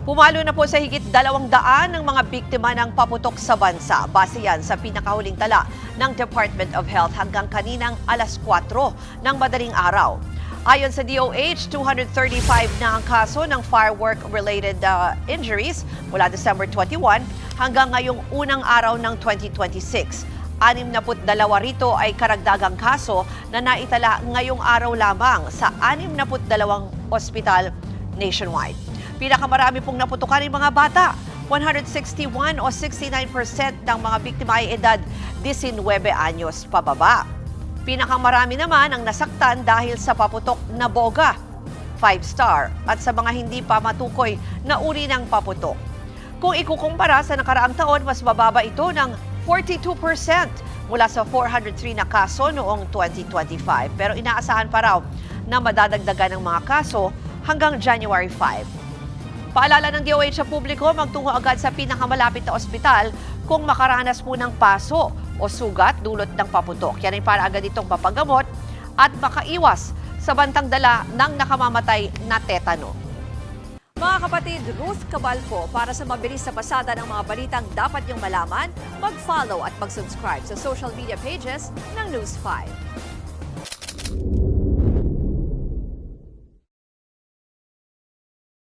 Pumalo na po sa higit 200 ng mga biktima ng paputok sa bansa. Base yan sa pinakahuling tala ng Department of Health hanggang kaninang alas 4 ng madaling araw. Ayon sa DOH, 235 na ang kaso ng firework-related injuries mula December 21 hanggang ngayong unang araw ng 2026. 62 rito ay karagdagang kaso na naitala ngayong araw lamang sa 62 ospital nationwide. Pinakamarami pong naputukan ng mga bata. 161 o 69% ng mga biktima ay edad 19 anyos pababa. Pinakamarami naman ang nasaktan dahil sa paputok na boga, 5-star, at sa mga hindi pa matukoy na uri ng paputok. Kung ikukumpara sa nakaraang taon, mas mababa ito ng 42% mula sa 403 na kaso noong 2025. Pero inaasahan pa raw na madadagdagan ng mga kaso hanggang January 5. Paalala ng DOH sa publiko, magtungo agad sa pinakamalapit na ospital kung makaranas po ng paso o sugat dulot ng paputok. Yan ay para agad itong mapagamot at makaiwas sa bantang dala ng nakamamatay na tetano. Mga kapatid, Ruth Cabal po para sa mabilis na pasada ng mga balitang dapat niyong malaman, mag-follow at mag-subscribe sa social media pages ng News 5.